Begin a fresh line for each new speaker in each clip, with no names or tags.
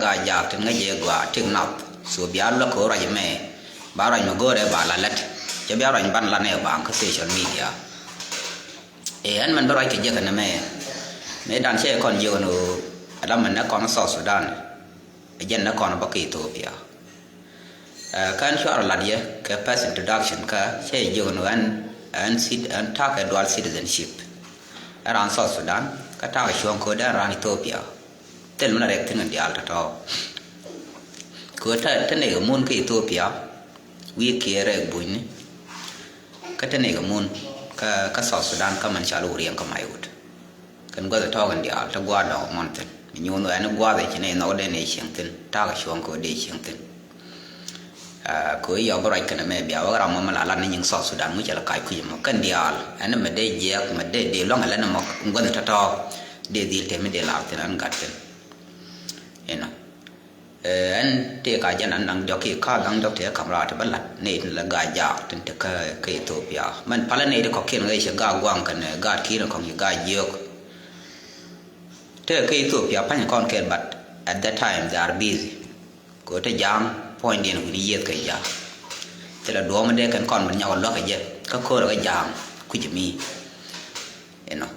ga ja tin ga je gwa tin nap so bia lo ko ra me ba ra ma go re ba la let je bia ra ban la ne ba ka social media an man ba ra ke je kan me dan che kon yo no ada man na kon South Sudan jen na kon ba ke Ethiopia kan shar la dia ka pass introduction ka che yo no an sit an tak dual citizenship around South Sudan ka ta shon ko da ran Ethiopia tel mana rek tin dia alta to ko ta tane ga mun ka Ethiopia wi ke rek buini ka tane ga mun ka South Sudan ka man chalu riyan ka mayut kan go ta gan dia alta gwa da monten nyu no an gwa be ne no de ne shengtin ta ga shon ko de shengtin ko yo bra kana me bia wa ram ma la ni South Sudan mu chala kai ku mo kan dia an me de je ma de long ala na mo ngon ta to de dil te me de la tan gatten eno an te ka jan an nang joki ka gang dok te kamra te balat ne la ga ja tin te ka Ethiopia man pala ne de ko ken ga she ga gwang kan ga ki no kong ga yok te ka Ethiopia pan kon ken but at that time they are busy ko te jam point in ni yet ka ja te la do ma de kan kon man nyaw lo ka je ka ko ga jam ku jimi eno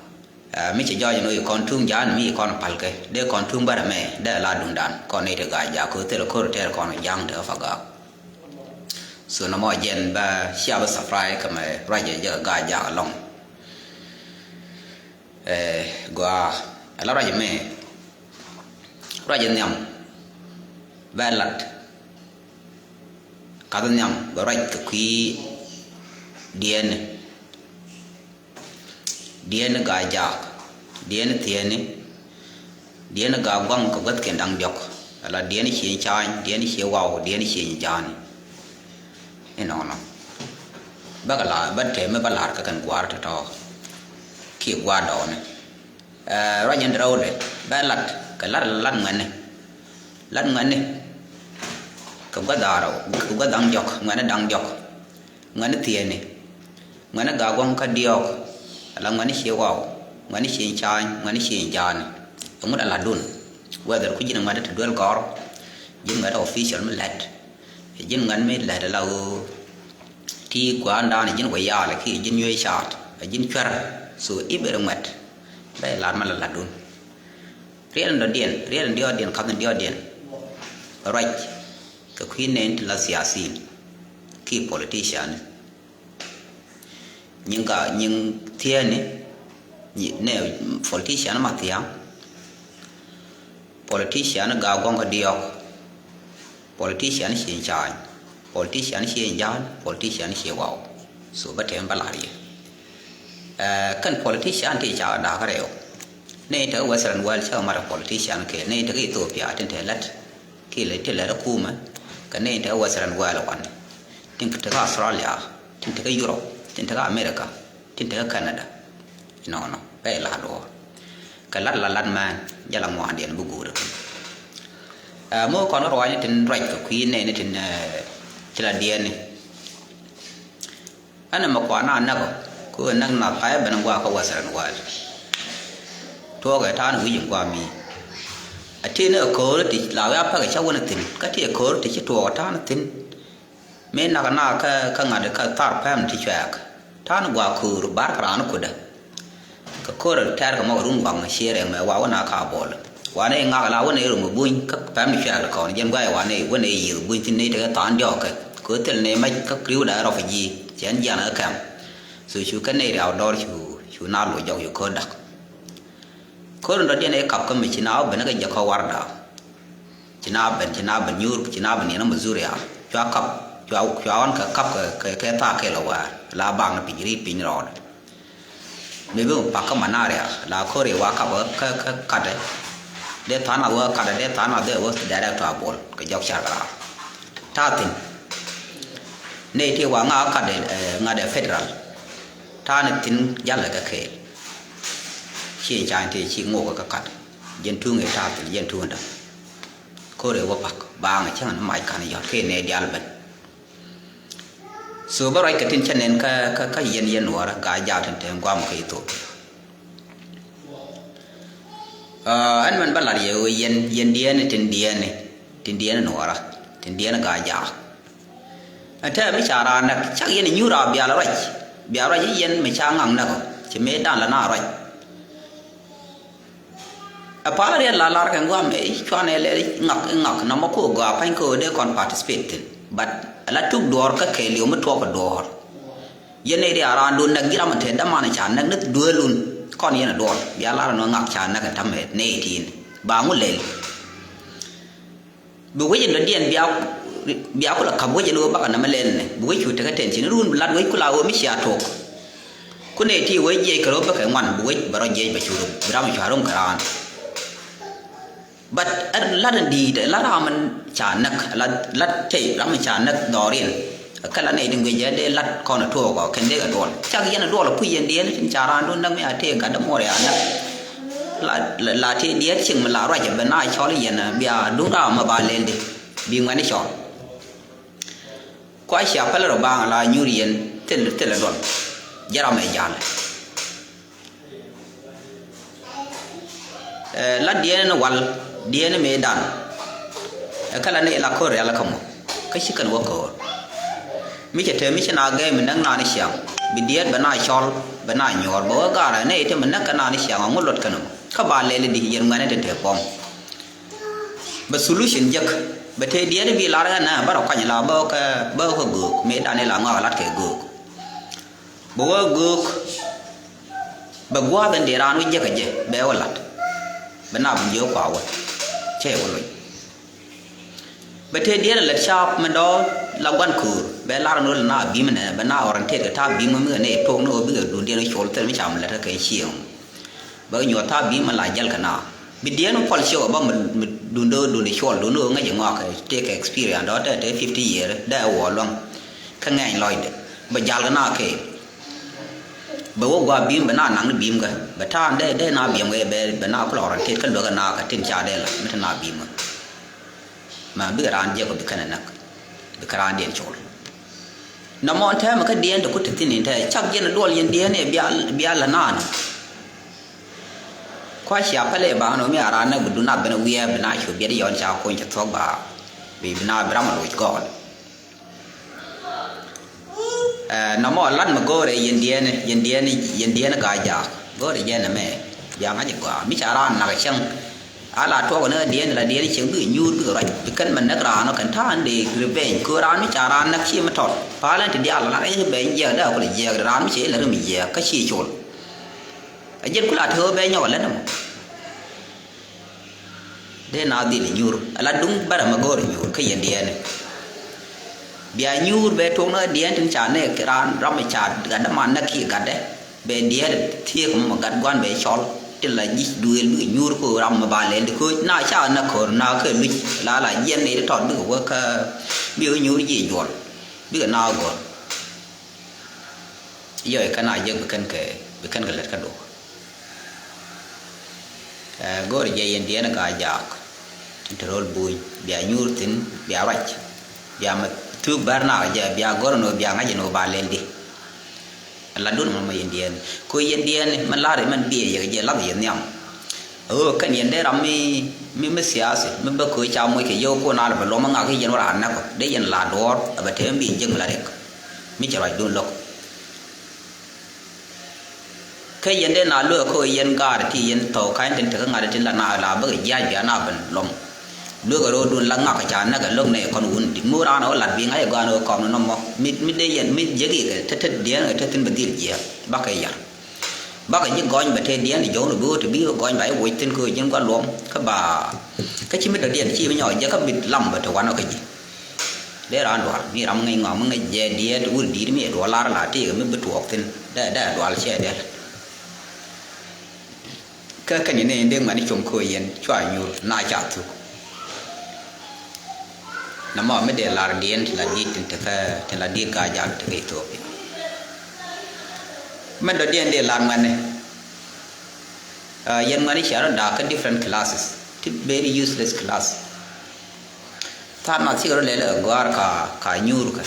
mi che joy no kon tung jan mi kon pal ke de kon tung bara me de la dung dan kon ne de ga ja ko te ko te kon yang de fa ga so no mo jen ba sia ba safrai ka me ra je ga ja long gwa ala ra je me ra je nyam ba lat ka nyam ba ra ke ki dien ga ja dien tiene dien ga gwang ko gat ken dang jok ala dien chi chan dien chi wow dien chi jan eno no bagala batte me balar ka kan gwar to ki gwa do ne ra nyen ro de balat ka lan ngane ko ga daro ko ga dang jok ngane tiene ngane ga gwang ka diok ala ngani she wow ngani she chan ngani she jan amud ala dun whether ku jina ngada to dwel gor jin ngada official me lad jin ngan me lad la ti kwa nda ni jin waya la ki jin yoy chat jin chwar so ibere mat bay la ma la dun real ndo dien kam ndo dien right ka queen la siyasin ki politician nhưng thiên ne politician mà thiang politician ga gong ka diok politician xin chai politician xin jan politician xin wow so ba tem balari kan politician ti cha da ka reo ne ta western world cha ma politician ke ne ta Ethiopia tin te lat ki le te la ku ma ka ne ta western world wan tin ta Australia tin ta Europe tin ta America tin ta Canada no pe la do ka la man ya la mo andien bu gur mo kon ro ni tin right ko queen ne tin chila dien ni ana ma kwa na ko nang na pa ban gwa ko wasaran wal to ga ta nu yin kwa mi ati ne ko ti la ya pa ga cha wona tin ka ti ko ti chi to ta na tin me na ka ngade ka tar pam ti chak tan gwa kur bar kran ko da ka kor tar ka mo run bang shere me wa wana ka bol wane nga la wane ru mo buin ka pam ti chak ko jen gwa wane yi buin tin ne ta tan jo ka ko tel ne mai ka kriu da ro fa ji chen ja na kam so chu ka ne ra do chu na lo jo yu ko da ko ndo de ne kap ka mi china ba na ga ja ko war da china ban nyur china ban ne na mazuria cha kap cho on ka kap ka ta ke la bang pi ri pin ro me bu pa ka manare la ko re wa ka de ta na wa ka de ta na de wa direct to bol ka jok char ra ta tin ne ti wa nga de federal ta ne tin ya la ka ke chi chan ti chi ngo ka kat jen tu nge ta tin jen tu nda ko re wa pak ba nga chang mai ka ne ya ke ne dial ban so ba rai ka tin chanen ka yen wara ga ja tan tem gwa mo kai to อันมันบัลลัดเยอะเย็นเดียนตินเดียนหนัวละตินเดียนกายาอันเธอไม่ชารานักชักเย็นยูราเบียร์อะไรเย็นไม่ช่างงังนักจะไม่ด้านละน่าอะไรพาเรียนลากันว่าไม่ชวนเอเลยงักน้ำมันก็กว่าพันก็ได้คอนพาร์ติสเปตบัดละทุกดอร์ก็เคลียวมันทั่วกับดอร์ยันในเรื่องอารุณนักกีฬามันเห็นได้มาในชานักนึกดูลุนก้อนยันดอร์เบียร์ลาเรางักชานักทำเหตุในทีนบางวันเลยบุกยันเดียนเบียร์ก็ละขับวัยยันว่าบ้านน้ำมันเล่นบุกชุดตะกันเต็นชินรุ่นลัดวัยกุลาวไม่เสียทกคุณในที่วัยยัยกระโดดไปแข่งวันบุกบารยัยไปชูรุบรามิชารุมกรานบัดลัดดีแต่ลัดรามันชานักลัดเทรามิชานักดอรินก็ลัดในดึงเวียได้ลัดคอนทั่วก็เข็นได้กับดอลจากยันดอลผู้ยันเดียนชินจารานรุ่นนักไม่อาเทกันดมอร์ยานักลาที่เดียดชิงมันลาไรจะเป็นนายชอลยันเบียดุรามาบาเลนดิบิงวันนี้ชอลก็ไอ้เสียเพลเราบางลายูเรียนเทเลดอนยาราไม่ยาลลัดเดียนวัลเดียนเมดันก็ลันนี่ลักโคเรียลักขโมก็ชิกันวัวโคมิจะเธอมิชนาเกมมันนั่งนานเสียงบิเดียดเป็นนายชอลเป็นนายยอร์บอกว่าการเนี่ยที่มันนั่งกันนานเสียงงุลดกันข้าบาเลนดียังไงเนี่ยเถอะปอมบัดโซลูชันยักบัดเทเดียดวิลาร์กันนะบัดเราคันยาบอกกูเมดานนี่ละงาลัดเกกูบอกว่ากูบักว่าเป็นเดรานวิจักเจเบวลัดเป็นน้าบุญเยอะกว่าเช่วันเลยบัดเทเดียดเล็กชาบมันดอละวันคือเบลาร์โนลน่าบีมันเนี่ยเป็นน้าออรันเทศกับท่าบีมันเมื่อเนี่ยพวกโน้ตบิ๊กดูเดียร์โชว์เตอร์ไม่จำเลยถ้าเคยเชี่ยวบักหยวดท่าบีมันหลายยัลกันนะบิดเดียนพอลเชื่อว่ามันดูในช่วงดูนู่นไงอย่างว่าเคย take experience แล้วได้50 years ได้หัวลงข้างไงลอยเด็กบัดยัลกันนะเคยบักว่าบีมเป็นน้าหนังบีมกันบัดท่าได้น้าบีมกันเป็นน้าพลอรันเทศกันเหลือกันน้ากันทิ้งชาได้ละไม่ท่าน้าบีมมาเบื่อร้านเดียวกับกันนักเบื่อร้านเดียนโชว์น้ำมันแท้มันก็เดียนแต่กูติดที่นี่แท้ชักเย็นล้วนเย็นเดียนเนี่ยเบียละนานข้าเสียเพลย์บ้านเราไม่อารันนะบุญนับเป็นวิญญาณชูเบียดย้อนชาวคนจะทอกบ่าวิญญาณบรามลุยก่อนน้ำมันลัดมาก็เลยเย็นเดียนกายจากก็เลยเย็นนะแม่ยังอาจจะกว่ามิจฉาร้านนักช่างอาลาทั่วกันเดียนละเดียนเชิงบื้อยูบื้ออะไรเป็นมันนักร้านกันท่านเด็กหรือเป็นคือร้านมิจฉาร้านนักชี้มาถอดพาเล่นที่เดียร์ละไอ้เป็นเยอะได้ก็เลยเยอะร้านไม่ใช่แล้วมีเยอะก็ชี้โจรไอ้เจ้ากุหลาบเธอเป็นยังไงแล้วนะเดนาดีเลยยูร์ละดุงบาร์มาโกรยูร์ขยันเดียนเบียยูร์เบทงเดียนถึงชาเนี่ยร้านรำไม่ชากันน้ำมันนักขี้กันเด้เบเดียนเที่ยงมันกันกวนเบชอลที่ละยิ่งดูยูร์ก็รำมาบาเลนคือหน้าชาหน้าขอหน้าเคยลุยละเย็นนี่ถอดดูว่าก็เบี้ยยูร์ยี่หยวนเบี้ยหน้าก่อนย่อยขนาดเยอะเป็นกันเล็ดกันดูก็เรียนเดียนกายจากที่เราบุยเบียยูร์ตินเบียรัชเบียมาทุกบาร์น่าจะเบียกอร์โนเบียงาจะโนบาเลนดีลัดดุนมันมาเย็นเดียนคุยเย็นเดียนมันลาเลยมันเบียอย่างเงี้ยลับเย็นเนี่ยกันเย็นได้รำไม่เสียสิไม่บอกคุยชาวมวยขี้โยกูน่าเลยล้มมังงาขี้ยันว่าอันนั้นก็ได้ยันลาดอร์แต่เทมบีจังละเด็กไม่จะไรดุนหรอกเคยยันได้นาเลือกเคยยันการที่ยันโตใครถึงงานที่ละนาลาเบิกย้ายเบียนาเป็นลมเลือกเราดูลังงักจานนักลงในคนอุ่นที่มูรานเอาหลัดวิ่งไอ้กวนเอาคอมน้ำมันมิได้ยันมิเยอะกี่ก็ทัดเดียนทัดทิ้งบัดเดียร์เยอะบักยันบักยังก้อนบัดเดียนที่โยนบูที่บิ้วก้อนใบวิ่งทิ้งคือยังก้อนล้มก็บ่าก็ชิมิดเดียนชิมิย่อยเยอะก็บิดลำบัดตะวันเอากี่ได้ร้านดวลมีรำไงงอมึงไงเจเดียดูดีมีดวลลาร์ลาที่ก็ไม่บิดถูกทิ้งได้ดวลเชี่ยเดียก็กันอย่างนี้เรื่องมันนี่ชมคุยยันช่วยอยู่น่าจับทุกน้ำมันไม่ได้ลาเดียนที่ละดีที่ละดีกายากที่ตัวพี่มันเดียนเดียลานมันเนี่ยยันมันนี่เชื่อเราด่ากัน different classes ที่ very useless class ถ้ามาที่เราเลยกว่าขายูร์กัน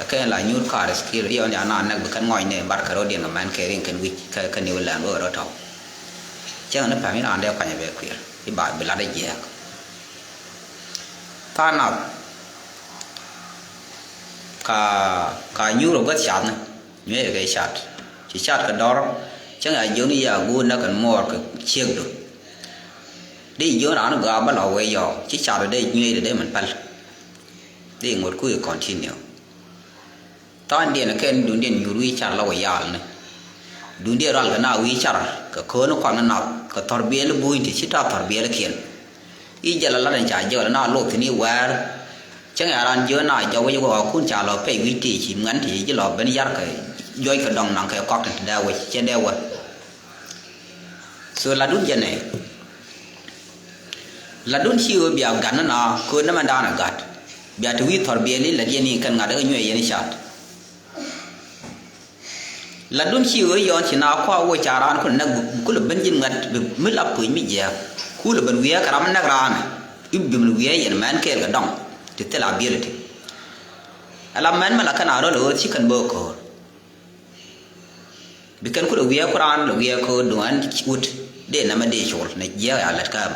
แค่ละยูร์ขาสกิลย้อนอย่างนั้นนักบุคคลง่อยเนี่ยบาร์คาร์โรเดียนกับมันแคริงกันวิกันนิวแลนด์ว่าเราทำ chẳng nó phải là đeo cảnh về quỷ cái bài bị lá đây dễ ta nào cả nhu rồi cái chặt này nhớ cái chặt chỉ chặt cái đó chẳng là giống như giờ gu nó cần mua cái chiếc được đi giữa đó nó gà bắt đầu quay giờ chỉ chặt ở đây như để mình bắt đi một cuối continue ta anh điền cái đúng điền nhiều lui chặt là quay giờ này đúng điền rồi cái nào lui chặt cái khối nó còn nào cái thор bia nó bùi thì chỉ ta thор bia là kiện ý giờ là đánh trả giờ là nó lột thì đi qua chẳng hạn là giờ nào giờ bây giờ họ cũng trả lời phải vị trí chỉ ngắn thì chỉ là bên giác cái doi cái đồng năng cái cọc thì đeo vậy trên đeo vậy rồi là đúng giờ này là đúng chiều bây giờ gắn nó cứ nó mà đa là gạt bây giờ thì thор bia là gì này cần ngã đỡ nhuệ gì này chặt là đúng chiều ấy giờ chỉ nào qua vô trả ra nó cũng là bên trên ngặt mới là quỷ mới giờ cũng là bên vía cái đó nó ra này ít bên vía vậy mà anh kêu cái đồng thì thế là bia thì làm mà là cái nào đó là chỉ cần bơ cờ bị cần cũng là vía Quran là vía cờ đồ ăn chút để làm để chổi này giờ là lật cam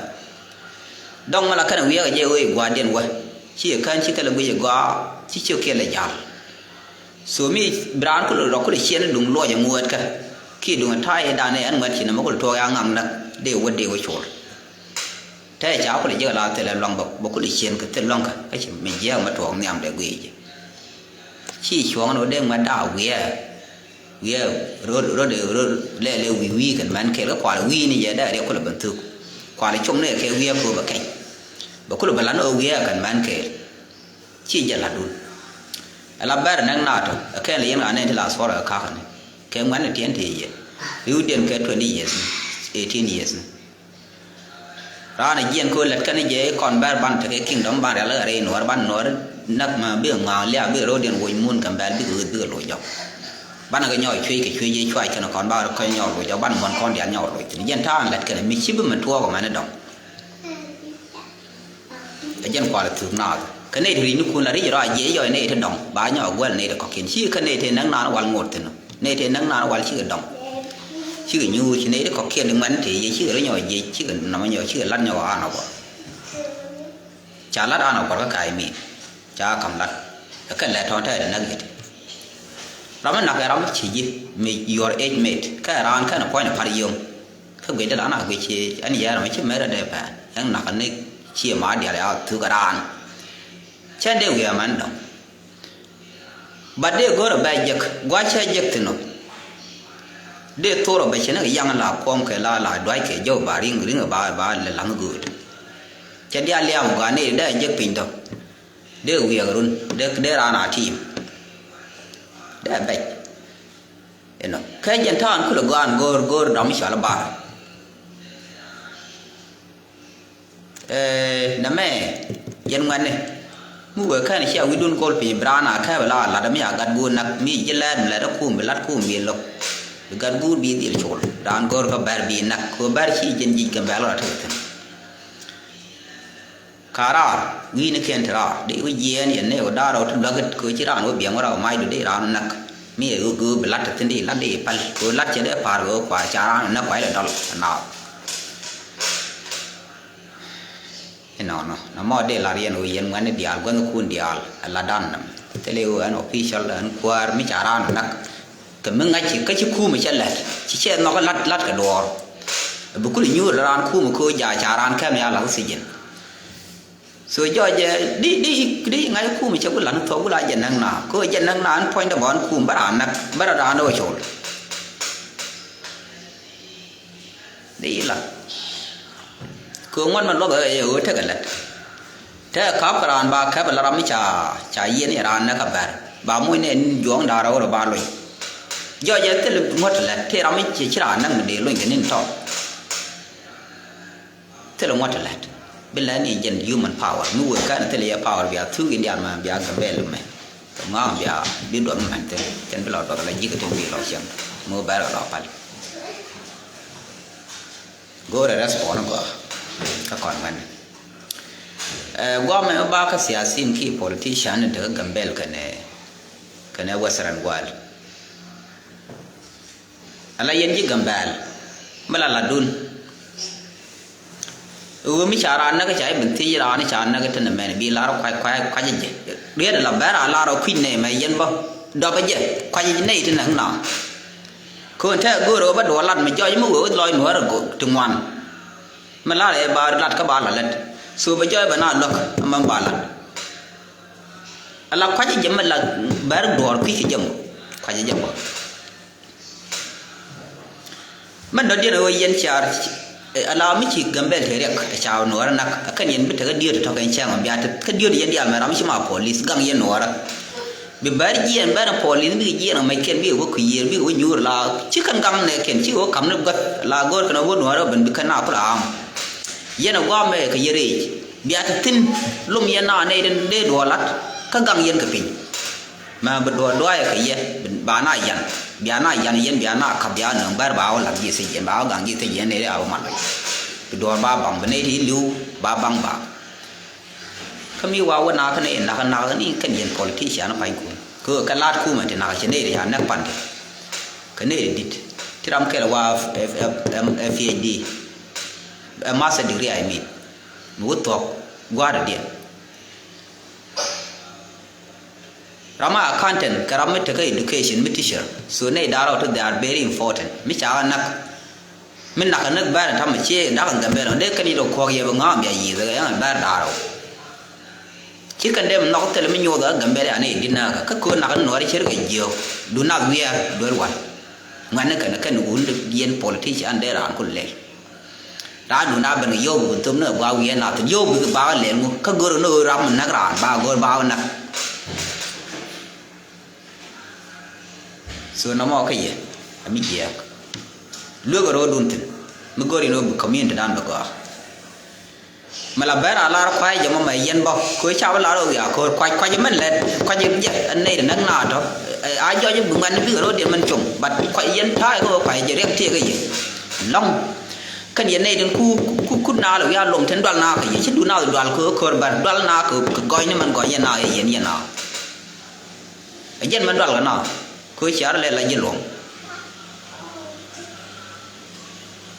đồng mà là cái nào vía cái gì ơi qua điện qua chỉ cần chỉ cái là vía qua chỉ chưa kia là giàu số mi brand cũng là cũng là chuyện đúng loอย่างงวดกันkhi đúng thay đàn này ăn ngวดchỉ là một cái thôi ăn ngầm đó đều quên đều chổi thế cháu có thể giờ là thế là lòng bọc có thể chuyện cái thế lòng cái chỉ mình giờ mà thuồng nhầm để quỳ chỉ xuống nó đem mà đào quỳ rồi để quỳ cái mình cái quả quỳ này giờ đây đều có là bình thường quả này trong này cái quỳ của bậc cảnh bậc có là bản ở quỳ cái mình cái chỉ giờ là đúng là bé năng nào thôi cái này anh này thì là số là khác này cái mình là tiền thì ưu tiên cái 20 years 18 years ra này dân cô lật cái này dễ còn ba ban thì cái kinh đóng ba là đây nó ban nó nắp mà biết ngào lẹ biết rồi điện quỳnh muôn cầm bán biết gửi lội dọc ban cái nhỏ cái dây chuối cho nó còn ba cái nhỏ lội dọc ban con đẻ nhỏ lội thì dân tha lật cái này mình chỉ biết mình thua của mình nó đồng cái dân qua là thường nào cái này thì nó cũng là rất là dễ rồi này thì đồng ba nhỏ quen này là có kiến chỉ cái này thì nắng nào nó quằn ngột thì nó này thì nắng nào nó quằn chỉ cái đồng chứ cái nhu thì này có kia đừng mắn thì chứ cái nhỏ gì chứ cái nằm nhỏ chứ cái lăn nhỏ ăn nào bỏ chả lát ăn nào còn cái mình chả cầm lát cái lẻ thon thế là nó gì đó mới là cái đó chỉ gì mình your age mate cái ran cái nó coi là phải dùng không biết là nó cái gì anh giờ nó chỉ mấy là đẹp à anh là cái này chia má để lại thứ cái ran trên đây người mà nó bắt đây gọi là bài giặc quá chơi giặc thì nó để thua rồi bây giờ nó cái yang là con cái là đói cái dâu bà riêng ở bà là lăng gửi cho đi ăn liam cái này để giấc pin đâu để việc luôn để ra nào team để bạch nó cái dân thằng cứ là gòn đóng sợ là bà nãy mẹ dân ngoan này mua cái này xem video call về brana cái là đâm nhà gặt buôn nặc mi chỉ là đó cùm bị lộc gần gũi bị đi chôn, đàn gor các bè bị nặc, các bè chỉ dân gì các bè là thế thôi. Kara, người này khen thà, để cái gì này này ở đó rồi thằng đó cái chỉ rằng ở biển ở mai được để rằng nặc, mi ở cái bị lát thế này lát để pal, cái lát chỉ để phá cái quả chả nó phải là đó nào. Nó mà để là riêng ở yên ngoài này dial, cái nó cuốn dial, là đan nằm, thế liệu anh official anh qua mi chả rằng nặc cái mình ngay chỉ cái chiếc khu mà chơi lẹt chỉ chơi nó cái lát cái đồ bữa cuối nhiều là ăn khu mà khu dài chả ăn cái này là cái gì rồi cho giờ đi ngay khu mà chơi cái lăn thấu lại dân năng nào có dân năng nào anh point được bọn khu bắt ăn đâu chỗ đi là cứ ngoan mà nó cái ở thế cái lẹt thế khắp cái ăn ba khắp là làm mấy chả yên này ăn nó các bạn ba mỗi nên doang đào rồi ba rồi do vậy thì mất là thế làm chỉ là năng mình để luôn cái nên to thế là mất là bên là này dân human power nuôi cái này thế là power bây giờ thứ cái điều mà bây giờ cái bên luôn mày ngon bây giờ biết đoạn mình thế chân bây giờ đó là gì cái chuyện gì lo xem mua bé rồi lo phải go để respond nó các con mình qua mấy ba cái sự xin khi politician được gần bên cái này Western world ala yen ji gambal mala ladun mi chara na ka chai bin ti ra ni cha na ka tan men bi la ro kwa je dia la ba ra la ro khwin ne mai yen bo do ba je kwa je nei tin nang na ko the go ro ba do lat ma jo mu go loi no ro go tungwan ma la le ba lat ka ba la let so ba jo ba na lok ma ba la ala kwa je ma la bar do ki ki jam kwa je jam man do dia ro yen char ala mi chi gambel he rek chao no nak kan yen bi ta ga dir to kan chang am ya ta ka dir yen dia ma ram chi ma police gang yen no ra bi bar ji yen bar police bi ji na mai ken bi wo ku yer bi wo nyur la chi kan gang ne ken chi wo kam ne gat la gor kan wo no ra ban bi kan na pra am yen wa me ka yere bi ata tin lum yen na ne den de do lat ka gang yen ka pin ma ba do do ya ka ye ba na yan bia na yan yen bia na ka bia nang bar ba la ji se yen ba gang ji se yen ne a ma bi do ba bang ba ne di lu ba bang ba kami wa na ka ne na ni kan yen politician na pai ku ka lat ku ma te na che ne ya na pan ka ne dit tiram ke wa FAD master degree I mean mu to gwa da dia Rama accountant karama take education mi teacher so ne daro to they are very important mi cha nak min nak nak ba ta ma che da kan gambe no de kan do ko ye ba ngam ya yi da ya ba daro chi kan dem no tel mi nyoda gambe ani dinna ka ko nak no ri cher ga jio du nak wiya do wan ngane kan un de yen politician de ran ko le da du na ban yo bu tum no ba wiya na to yo bu ba le mu ka gor no ram nak ran ba gor ba nak so na mo ka ye ami je lu go ro dun tin mi gori no bu community dan ba go mala bara la ra kwai jama mai yen bo ko cha ba la ro ya ko kwa je men le kwa je an nei nak na to a jo je bu ngan bi ro de man chung bat kwa yen thai ko kwa je rek tie ga ye long kan yen nei den ku na lo ya lom ten dal na ka ye chi du na dal ko ba dal na ko goi ni man go yen na yen na yen man dal ga na ko char le la jilong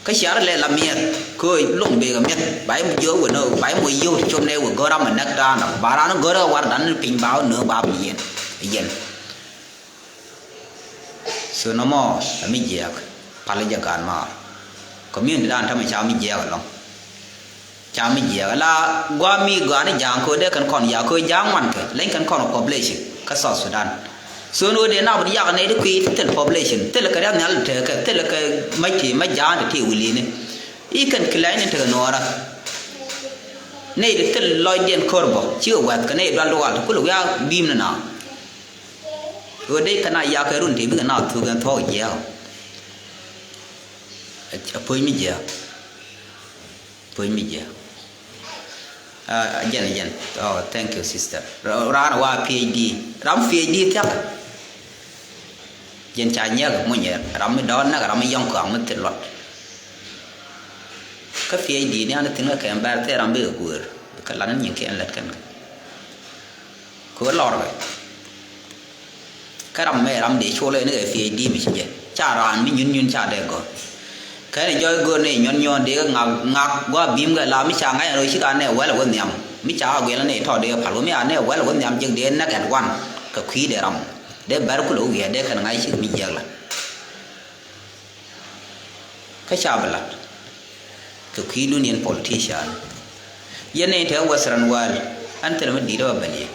ka char le la miet ko long be ga miet bai mu yo wo no bai mu yo chom ne wo go ra man nak da na ba ra no go ra war dan ping bao no ba bi yen so no mo ami je ak pale ja kan ma community dan ta ma cha mi je ga long cha mi je la gwa mi ga ni jang ko de kan kon ya ko jang wan ke len kan kon population ka South Sudan so no de na bu ya ne de ki tel population tel ka ran al te ka tel ka ma ti ma ja de ti wili ne I kan klein te no ra ne de tel loy den korbo chi wa ka ne dal wal ku lu ya bim na o de kana ya ka run ti bi na tu gan tho ya a poi mi ja again oh thank you sister ra wa PhD ram PhD ta jen cha nya mo nya ram mi don na ram yong ko am te lot ka PhD ni ana tin ka embar te ram be gur ka lan nyin ke an lat kan ko lor ba ka ram me ram de cho le ne PhD mi che cha ran mi nyun cha de go cái này chơi gôn này nhon để ngạc qua bìm cái làm mi chả ngay rồi chứ cái này quay là quên nhầm mi chả quên là này thọ để phải luôn mi anh này quay là quên nhầm chừng đến nó cảnh quan cái khí để làm để bán cái lỗ gì để cái ngay chứ mi giờ là cái sao vậy là cái khí luôn yên politician giờ này theo Western world anh thấy nó đi đâu vậy nhỉ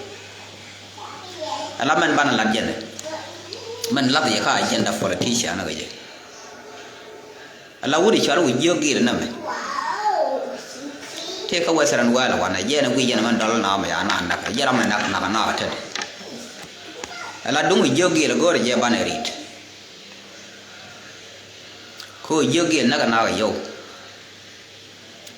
làm mình ban làm gì này mình làm gì cả agenda politician nó cái gì Allah wuri char wi jogi na me te ka Western wala wana je na wi je na man dal na me ana na ka jara me na ta Allah dung wi jogi la gore je ban rit ko jogi na ka na ga yo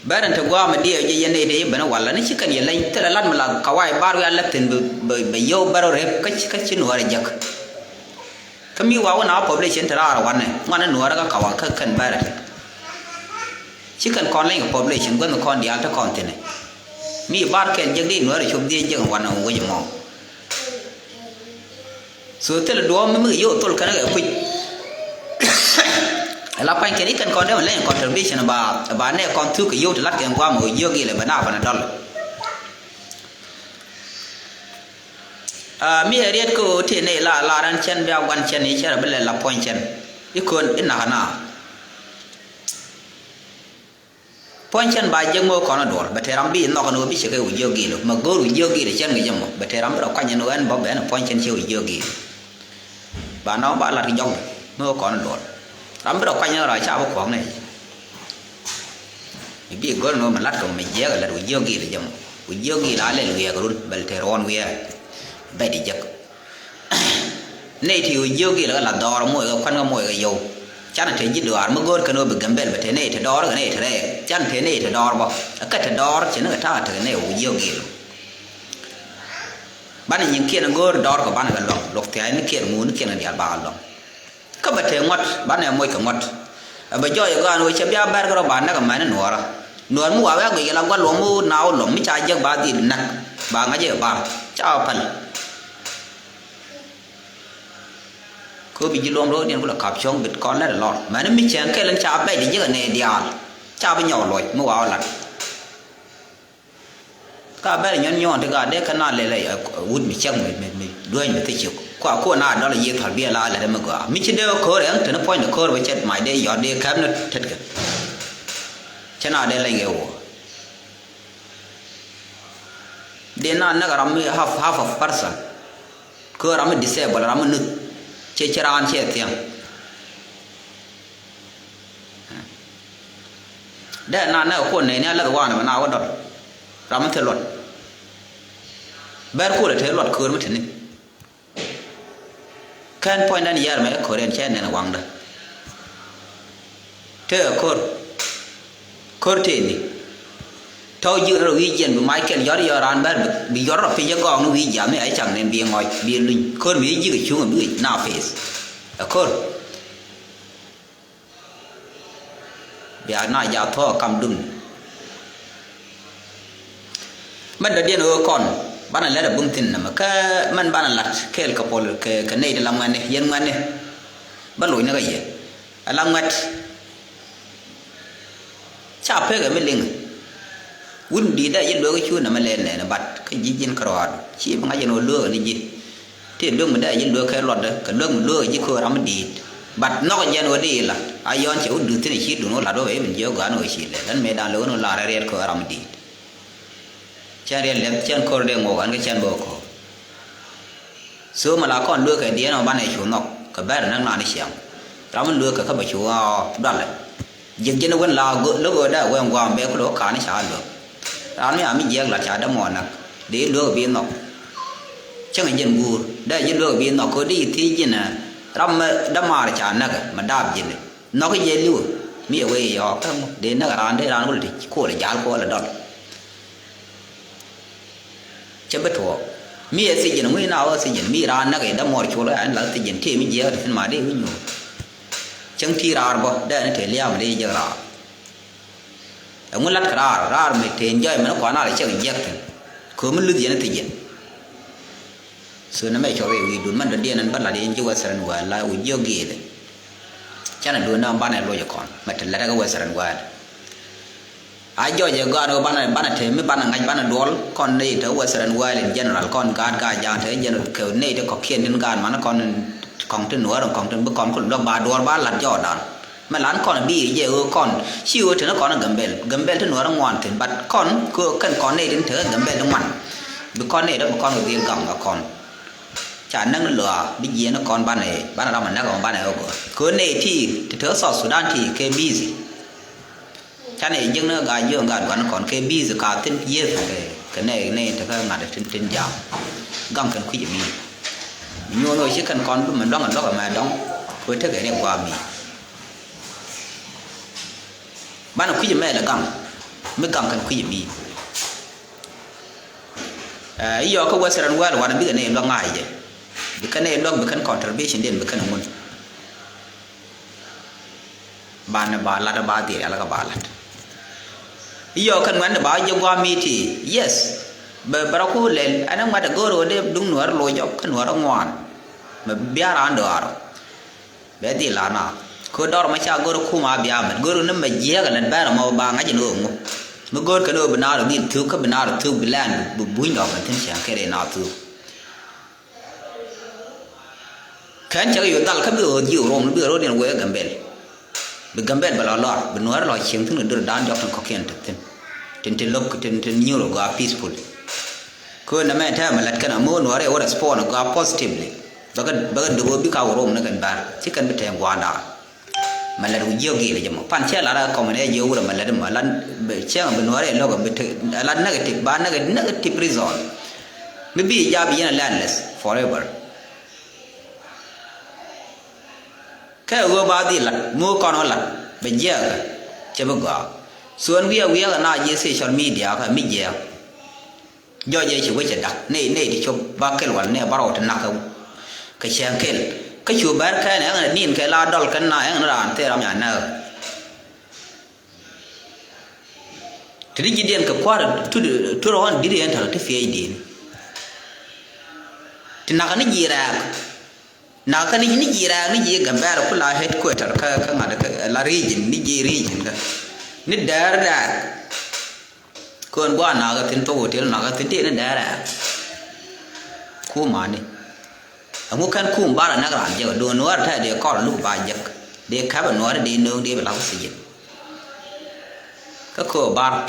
baran ta gwa ma die je yene de bana wala ni chikan ye lain tala lan mala kawai baru ya latin be yo baro re ka chi no re jak kami wa na population tara wana ngana no ra ka kawa ka kan bara chikan kon lain population gwan kon dia ta kon tene mi bar ken je di no re chum di je wana wo je mo so tele do mi yo tol kana ga ku la pan ke ni kan kon de le contribution ba ne kon tu ke yo lat ke kwa mo yogi le bana bana dol mi eriet ko te ne la ran chen bia wan chen ni chera bele la point chen ikon ina na point chen ba jeng mo kon dor beteram bi no ko bi che ke yogi lo ma go yogi le chen ngi jamo beteram ro kan no en bo be na point chen che yogi ba no ba la ri jong mo kon dor ram ro kan no ra cha bo kwang này bi go no ma lat ko me je ga la yogi le jamo yogi la le lu ya ko bel teron wi bay đi giấc này thì yogi là đo mỗi cái quan mỗi cái dầu chắc là thế gì đó mà gọi cái nó bị gầm bền vậy thế này thì đo cái này thế này chắc thế này thì đo bao cái thì đo chỉ nó cái thằng thế này yogi bạn những kia nó gọi đo của bạn là lọc thì ai nó kia muốn nó kia là đi알 bao lọc các bạn thấy ngót bạn này mỗi cái ngót bây giờ cái anh chơi bia bär cái bạn nó cái máy nó nuột mua vào cái làm quan lồng mua nào lồng mới chạy giấc ba thì nặng ba ngay giờ ba chào phần cô bị dư lông rồi nên cũng là cặp xong bịt con là lọt mà nó mới chén cái lần chào bay thì giấc này đial chào với nhỏ rồi mua vào lặt cả bay là nhon thì cả đấy cái nào lại út bị chăng mình đuôi mình thấy chịu qua cô nào đó là gì thằng bia la là mà qua mình chỉ đeo cô đấy thì nó point cô với chết mày đây giờ đây khám nó thật cái cho nào đây lại ghẹo đây nó cái làm half of person cô làm disable làm nứt chế ran chế tiếng đây nóคนnày là cái quan mà nào đó làm thế luật bé cô là thế luật cười mới thế này can point anh giờ mấy cô đen chen này là quăng đó thế cô thế này thôi dự rồi ghi chuyện của Michael gió ran bé bị gió rồi phía dưới gòn nó ghi giảm mấy ấy chẳng nên bị ngồi bị linh cô bị giữ cái chuông bị nào face cô bây giờ nó giao thoa cầm đun mình đã điên ở con bạn này là bung tin mà cái mình bạn là cái couple cái này là làm ngay này dân ngay này bắt lỗi nó cái gì làm ngay chả phải cái mấy linh quân đi đây dân đôi cái chuột nó mới lên này nó bắt cái gì dân cỏ chỉ bằng cái nó lừa cái gì thì lừa mình đây dân đôi cái lọt đấy cái lừa gì khơi làm đi bắt nó cái dân đôi đi là ai yon chịu được thế này chỉ đúng là đối với mình nhớ cái nó chỉ là đến mấy đàn lớn nó là ra khơi làm đi cha riêng lem chân khơi để ngồi cái chân bò khô số mà là con lừa cái đĩa nó ban này chủ ngọc cái bé nó làm đi xem đó mình lừa cái các bà chủ đoan lại dân dân nó quên là lúc rồi đó quên quăng bé có lỗ cá nó xả được đó nó mình giang là chả đâm mòn nè để lừa biến ngọc chẳng là dân bùa đây dân lừa biến ngọc có đi thì gì nè đâm mà chả nè mà đạp gì này nó cái dây lưu mi ở quê họ đến nó ran đấy ran có là cô là giá cô là đòn chứ bất thua mi ở xây dựng người nào ở xây dựng mi ran nó cái đâm mòn chỗ là anh là xây dựng thì mi giang thì mà đi với nhau chẳng thi ra bao đây nó thể liam mà đi giờ ra ông ấy lát ra mình tiền chơi mà nó quá nào để chơi cái giặc thì cứ mình lướt gì nó tự nhiên xưa nó mấy chỗ về đun mình đơn điên anh bắt là đi chơi Western World là uống yogi đấy cho nên đun nó ban này lo cho con mà thật là cái Western World ai cho giờ gọi nó ban này thế mới ban là ngay ban là đuổi con đi tới Western World in general con gà giang thế general kiểu này thì có khiên đến gà mà nó còn trên núi rồi còn trên bức con đó ba đuổi ba lật giò đòn mà lán con bị giờ con siêu thì nó còn là gầm bèn trên núi nó ngoan thì bắt con cần con này đến thế gầm bèn nó mặn bức con này đó một con người tiên gầm là con chả năng lửa bây giờ nó còn ban này ban nào mà nó còn ban này cứ này thì thớ sọt Sudan thì cái bi gì cha này nhưng nó gài dương gài còn cái bi gì cả tên kia cái này thì cái ngặt trên dạo găng cần quý gì nhiều người chỉ cần con mình đóng mà đóng với thế cái này qua mình ban đầu quý gì mẹ là găng mới găng cần quý gì giờ có Western World là biết cái này lo ngại vậy cái này lo bukan contribution đến bukan ngon ban ba la ba di ala ka ba la giờ kan man ba jo qua mi thì yes bara ko len ana ma da goro de dung nuar lo jo kan nuar ngoan mà bia ran do aro be di la na ko dor ma cha gor kuma biya ma gor ne ma je ga lan ba ma ba nga jino ngo ma gor ka no bana ni tu ka bana tu bilan bu buin ga tin sha kere na tu kan cha yo dal ka bi o ji rom bi ro den we gambel ba la bu no lo chim tu dur dan jok ko ken tin lok tin nyuro ga peaceful ko na ma ta ma lat kana mo no re ora spawn ga positively baga do bi ka rom na kan bar ci kan bi tem wanda malar ujiyo gi le jamo pan che la ra ko mane je wura malar malan be che am no re lo go bit la negative ba negative reason me bi ja bi na landless forever ka wo ba di la mo ko no la be je ga che ba ga suon wi ga na je social media ka mi je jo je chi we che da nei di cho ba kel wal ne baro ta na ka chen kel cái chú bán cái này là nhìn cái la đol cái này là ăn thế làm nhà nào thì đi điện cái qua tu rồi đi điện thằng cái phía điện thì nào cái gì ra nào cái gì ra cái gì cái bé nó là headquarter cái ngành là region cái nó đẻ ra còn qua nào cái tin tôi thì nào cái tin nó đẻ ra khu mà này amu kan kum bara na ran je do no ta de ko lu ba je de ka ba no de no de ba si je ka ko bar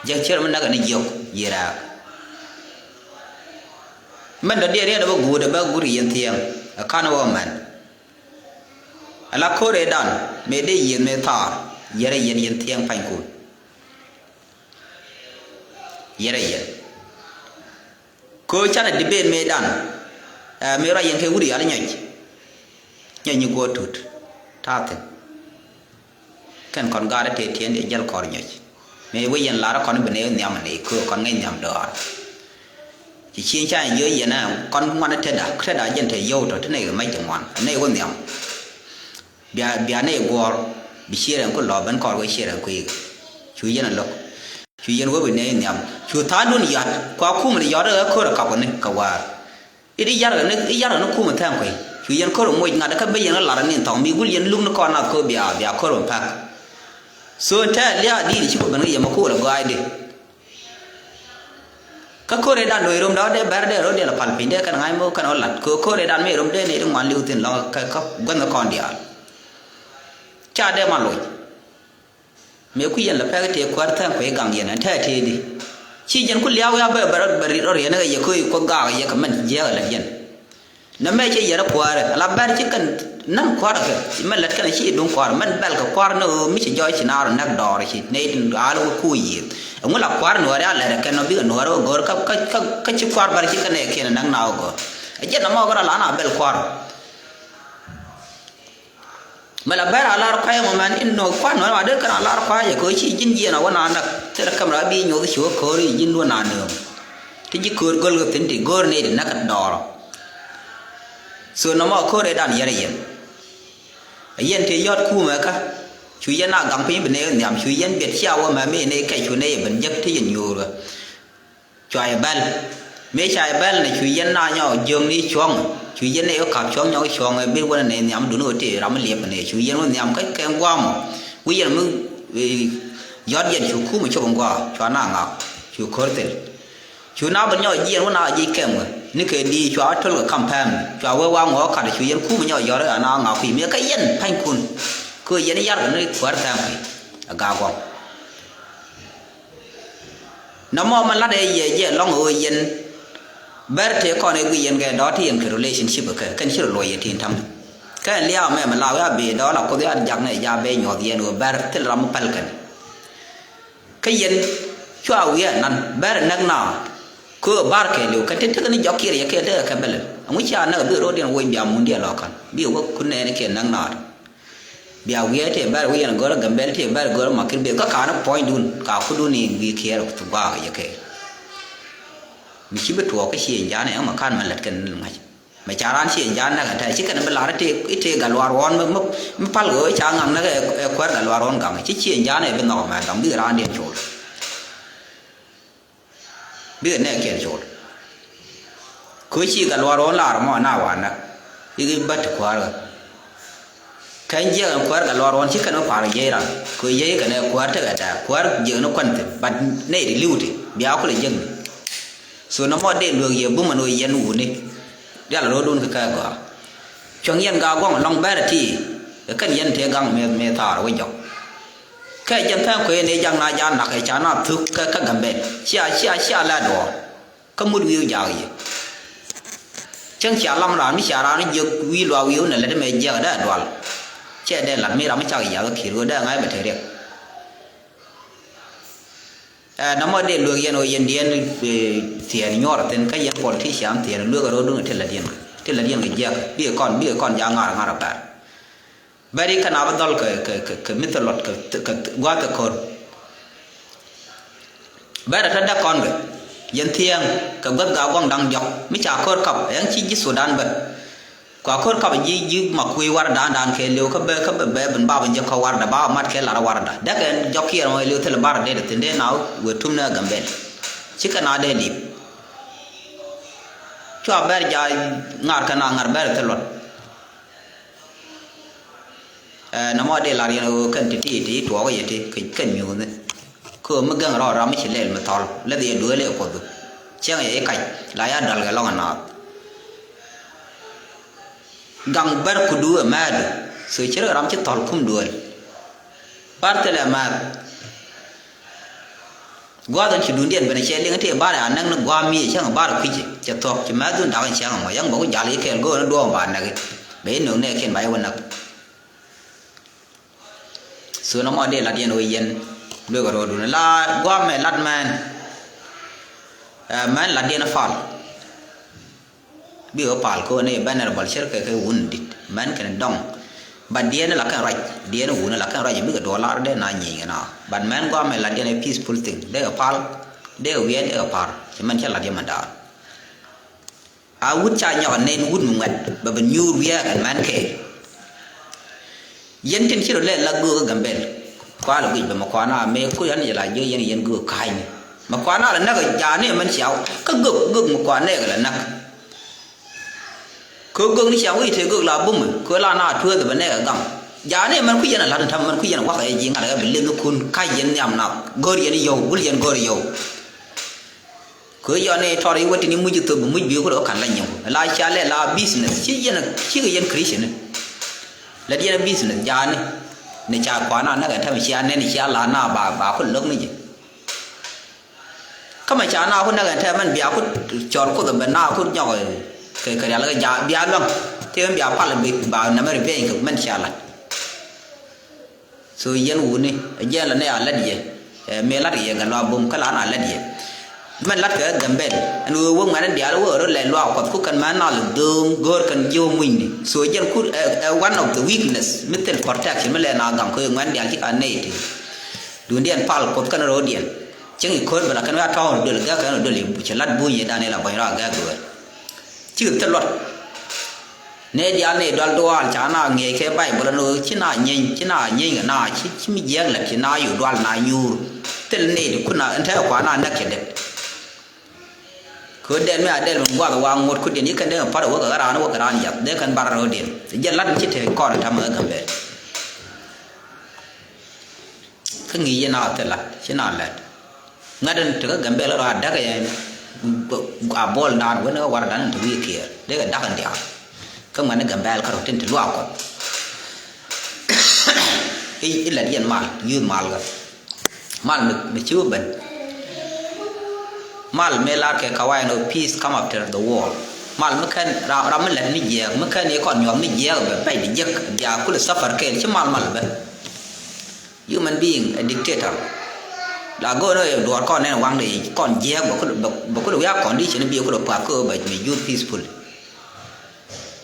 je cher man na ga ni yo yira man da de ba gu da ba guri yen tiam kana wa man ala ko re dan me de yen me ta yere yen tiam pain ku yere yen ko chana debate me dan me ra yen ke wuri ala nyany go tut taten kan kon gara te tien de jal kor nyach me we yen lara kon bene nyam ne ko kon ngai nyam do chỉ chia cha yo yen na kon ngwan te da yen te yo to te ne mai te ngwan ne wo nyam bia ne go bi shire ko lo ban kor go shire ko chu yen lo chu yen wo bene nyam chu ta dun yat kwa kum ri yo da ko ra ka ne ka wa idi yar no kuma tan koy chu yen ko mo ngada ka be yen la ran taw mi gul yen lum no ko na ko bia ko ron pak so ta lia di chi ko ban ye ma ko la ga ide ka ko re dan do rom da de ber de ro de la pal pin de kan ngai mo kan olat ko re dan me rom de ne ngwan liu tin la ka gon ko dia cha de ma loy me ku yen la pa te kwar tan ko gang yen ta te di chi jen ku liao ya ba bari ro ye na ye ko ga ye ka man je la yen na me che ye ra kwar la bar chi kan nan kwar ka man lat kan chi dun kwar man bal ka kwar no mi chi joy chi na ro nak dor chi ne din alu ku yi ngul la kwar no ra la kan no bi no ro gor ka chi kwar bar chi kan ne ken nang na go je na mo ga la na bel kwar mala bar ala ro kay mo man in no kwa no wa de kan ala ro kwa ye ko chi jin ye na wana nak te ra kam ra bi nyo chu ko ri jin do na no ti ji ko gol go tin ti gor ne de nak dor so no mo ko re dan ye yen te yot ku ma ka chu ye na gang pin ne nyam chu yen bet sia wa ma me ne kai chu ne ben jak ti yin yo ro chai bal me chai bal ne chu yen na nyo jong ni chong chu yen ne ka chong nyo chong be wa ne nyam du no te ram le ne chu yen nyam ka ken gwa mo wi yen mu yot yen chu ku ma chu gwa chwa na nga chu khor tel chu na ban nyo yen wa na ji kem ni ke di chwa tol ka campaign chwa wa ngo ka de chu yen ku ma nyo yo ra na nga khui me ka yen phan kun ko yen yar ne kwar ta mai aga gwa na mo man la de ye long o yen ber te ko ne wi yen ga do ti yen ke relationship ka kan shi lo ye tin tam ka lia me ma la ya be do la ko ya jak ne ya be nyo yen o ber til ram pal kan ka yen chwa wi nan ber nak na ko bar ke lu ka te te ni jokir ye ke de ka bel amu cha na bi ro den wo bia mun dia lo kan bi wo kun ne ke nang na bia wi te bar wi yen go gambel te bar go ma kir be ka kana point dun ka ku dun ni bi ke ro tu ba ye ke mi chi be to ka chi ya ne ma kan ma lat kan ngai ma cha ran chi ya na ka ta chi kan ba la te ite ga lo ron ma pal go cha ngam na ke kwar ga lo ron ga chi chi ya ne be no ma dam bi ran den chol bi ne ke chol ko chi ga lo ron la mo na wa na i bat kwar kan je an kwar ga loron shi kan fara yera ko yayi kan kwar ta ga kwar je no kwanta bad ne di liwte biya ko le jeng so no mo de lo ye bu mano yen wu ne ya la rodon ka ga chong yen ga gong long ba ti kan yen te gang me ta wa jo ka jan ta ko ne jang na jan na ka cha na thuk ka gambe chia la do ka mu wi ja ye chang cha lam ra mi cha ra ni je wi lo wi ne le me je da dwal che de la mi ra mi cha ya ga ki ro da ngai ba the rek na mo de lo yen o yen dien tiền nhỏ tên cái yen politician tiền lo ga ro dung te la dien ga je bi kon ja ngara ba bari kana badal ke mitolot ke gwa ke kor bara ta da kon ga yen thiang ka gad ga gong dang jok mi cha kor kap yang chi ji sudan ba kwa kor kap ji ma kui war dan ke leo ka be ben ba ben je ka war da ba mat ke la war da ga jok ki ro leo te bar de te de naw we tumna gambe chi kana de li cho ber ja ngar kana ngar ber te lot na mo de la ri no kan ti to ga yete kan mi ne ko ma gang ro ra mi chi le ma tol le de do le ko du chang e kai la ya dal ga long na gang ber ku du ma du so chi ram chi tol kum du bar te le ma gwa dan chi dun dien ben che le ngate ba ra nang gwa mi chang ba ra ku chi che tok chi ma du da chang ma yang bo ja le ke go no do ba na ge be no ne ken bai wan na so no mo de la dien o yen lo ga ro du la gwa me lat man man la dien fal bi o pal ko ne banner bal sher ke wun dit man kan dong ba dien la kan raj dien wun la kan raj bi ga dollar de na nyi na ban man gwa me la dien peaceful thing de pal de wien e par ci man cha la dien man da a wut cha nya ne wut mu ngat ba ben nyur wiya kan man ke yen tin ci le la go gambel kwa la bi ma kwa na me ku yan ya la je yen go kai ni ma kwa na la na ga ja ne man xiao ka go ma kwa ne ga la nak ko go ni xiao wi the go la bum ko la na thua de ne ga gam ja ne man ku yan la tham man ku yan wa ga ji nga ga bi le no kun kai yen yam na go yen yo bul yen go yo ko yo ne tori wati ni mu ji to mu bi ko kan la nyu la cha le la business ci ga yen christian la dia business ja ne cha kwa na ga tham sia ne ni sia la na ba ko lok ni ji kama cha na ko na ga tham man bia ko chor ko da na ko nya ke la ga ja bia long te bia pa la bi ba na me be ko man sia la so yen wu ni je la ne ala die me la die ga lo bum ka la na la die man lat ga gambel anu wong man dia lo ro le lo ko kan man na lu dum gor kan jo muin ni so yen ku one of the weakness mitel protection me le na gam ko man dia ki an nei ti dun dian pal ko kan ro dian cheng ko ba kan wa taw do ga kan do li bu lat bu ye da ne la ba ra ga go chi te lot ne dia ne dal do al cha na nge ke bai bo no chi na nyin ga na chi mi ye la chi na yu dal na yu tel ne ku na an ta kwa na na ke de ko den me adel mo gwa wa ngot ku den ni kan de pa ro ga ra no ga ran ya de kan bar ro den je lat chi te ko ta ma ga be ka ngi ye na te la chi na la ngadan te ga be la ra da ga ya a bol na wo no war dan to wi ke de ga da kan dia ka man ga be ka ro tin te lo ko e la dien mal yu mal ga mal me chu ben mal me la ke kawai no peace come after the war mal mekan ra man la ni je mekan ni kon nyom ni je ba bai ni je ya ku le safar ke chi mal ba human being a dictator la go no do kon ne wang ni kon je ba ku ya condition bi ku pa ko ba mi you peaceful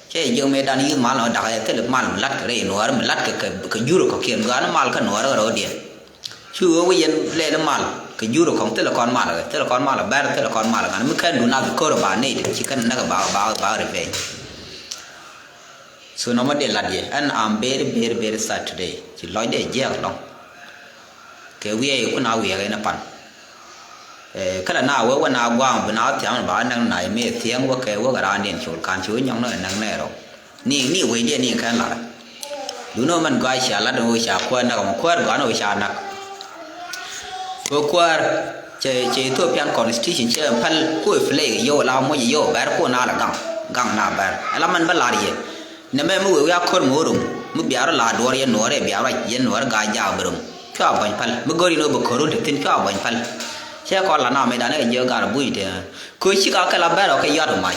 che yo me dan yu mal no da ya te le mal lat re no ar lat ke juro ko kien ga mal ka no ro dia chu wo yen le le mal ke juro kong te la kon mal ber te la kon mal kan mi kan du na ko ro ba ne ti kan na ga ba re be so no ma de la die and I'm very sad today ti lo de je long ke wi e ku na wi ga na pan kala na wo na gwang ba na tiang ba nang nai me tiang wo ke wo ga ran den chul kan chu nyong na nang ne ro ni we de ni kan la duno man gai sha la do sha kwa na ko kwa ga no sha na ko kwa che Ethiopian constitution che pal ko fle yo la mo yo bar ko na la gang na bar ala man ba la ye ne me mu ya khor mo rum mu biar la do ye no re biar ye no ga ja brum ka ban pal mu gori no ba khoro de tin ka ban pal che ko la na me da ne ye ga bu de ko chi ka la ba ro ka ya do mai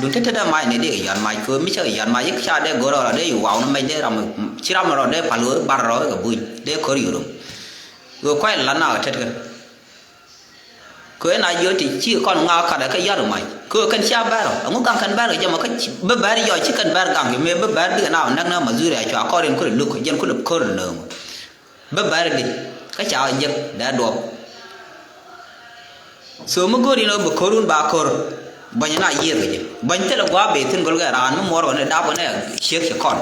đừng thích thế mai này để dọn mai cứ mấy chơi dọn mai ít xa để gỡ rồi để vào nó mấy để làm chỉ làm rồi để phải lúa ba rồi cái bụi để có điều đúng rồi quay là nào chết cái này giờ thì chỉ còn ngao cả cái gió rồi mày cứ cần xa ba rồi ông càng cần ba rồi cho mà cái bớt ba đi rồi chỉ cần ba càng thì mấy bớt ba đi nào năng năng mà dưới này cho có đến có được được dân có được có được nữa bớt ba đi cái chào dân đã đuổi số mức có đi nó bực khổ luôn ba khổ banyak na iya kerja, banyak tu gua betul kalau kan anu mor orang dah mana siap kon,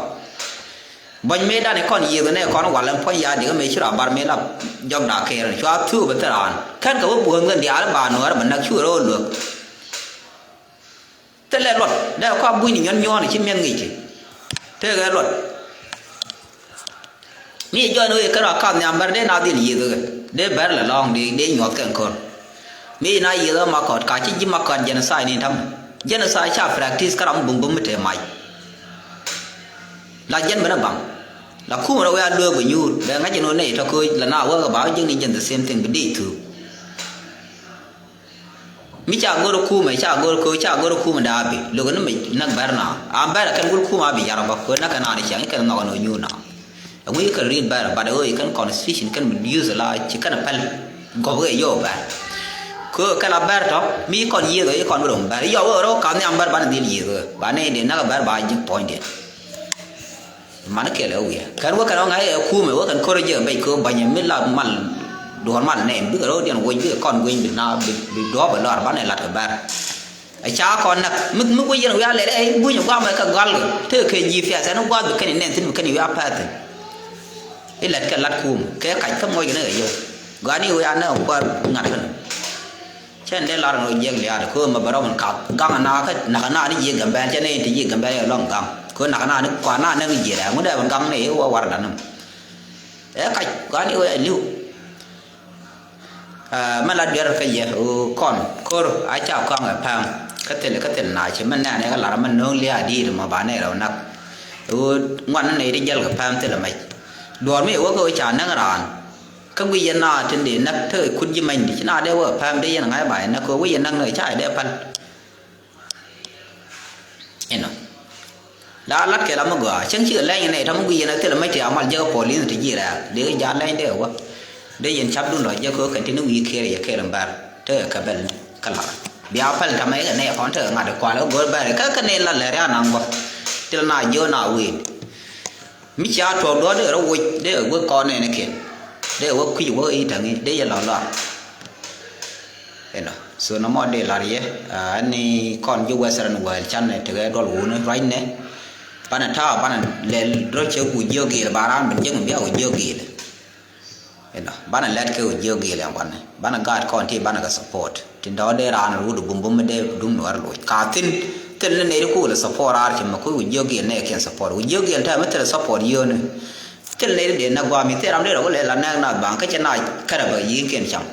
banyak medan ni kon iya kan kon walau pun ya dia macam cerah bar medan jom dah keren, cuma tu betul kan kau bukan kan dia ada banuar benak curu lu, terlelot, dah kau bunyi nyon ni cuma ngi je, terlelot, ni jangan tu kalau kau nyambar dia nadi iya tu, dia berla long dia nyot kan kon. Mấy nay giờ đó mà còn cả chỉ mà còn genocide này thăm genocide cha practice cái ông bùng bùng mới mày là dân bên bằng là khu mà đâu ra đưa với nhau để ngay cho nó này cho coi là nào có báo dân đi dân the same thing đi thử mi cha goro khu mà cha goro khu mà đã bị lúc đó mình nâng bär nào bär là cái goro khu mà bị giang bạc coi nâng cái nào để chẳng cái nào nó nhiều nào ông ấy cái read bär bà ơi cái constitution cái mình use lại chỉ cái nào phải có cái gì bär cái là bär đó mi còn gì rồi còn bரும் bär yo ở cái này bär bạn đi gì rồi bạn này đến nó bär bài những point đấy mà nó kể là gì cái đó ngay khu mà cái cô giờ bây giờ bao nhiêu mấy là mặn đồ mặn này biết rồi đi quên biết còn quên bị nào bị đó bởi loạt bạn này là cái bär ai cha con nè mức bây giờ nó ra lại đấy vui nhiều quá mà cái gal rồi thế cái gì phải nó qua được cái này nên thì cái này áp hết cái lật cái lật khu cái cảnh không ngồi cái này rồi gái này người ăn nó qua ngặt hơn chen de lar no jeg liar ko ma baro man ka gang na ka na ni je gamban chen ne ti je gamban long gang ko na ni kwa na ne je da mu da ban gang ne wa war da nam e ka ga ni we liu ma la der ka ye kon kor a cha kwang a phang ka tel na che man na ne ka lar man no lia di ma ba ne ro nak ngon ne di jel ka phang te la mai dor mi wo ko cha na ran các quý dân nào trên địa nắp thời khuôn như mình thì nào đeo ở phàm đây là ngay bài nó có quý dân năng lời trái đeo phân em nào đã lát cái lắm mà gõ chẳng chịu lên như này trong quý dân nó tức là mấy triệu mà giờ police thì gì là để cái giá lên đeo quá để dân chấp đúng rồi giờ có cái nó uy kia là làm bar thế cả bên cả là béo phân làm mấy cái này còn thở ngặt được qua nó gỡ bài cái này là lẽ ra năng quá tức là nào giờ nào uy mi cha trộn đó để nó uy để ở với con này kia để ở quy vô ý thằng ấy để giờ lọt nó số nó mò để là gì anh ấy còn vô qua sân ngoài chăn này từ cái đó lú nó ránh này bạn là thao bạn là lên rồi chơi cùi dưa kì là bà ăn mình chứ không biết cùi dưa kì nó bạn là lên cái cùi dưa kì là bạn này bạn là guide con thì bạn là cái support thì đó để ra nó đủ bùm bùm để đúng nó rồi cả tin lên này nó cũng là support ra thì mà cùi dưa kì này kiện support cùi dưa kì là mới là support dưa này cái này để nó qua mình thấy làm đấy là có lẽ là năng là bằng cái chân này cái là bởi vì kiện chẳng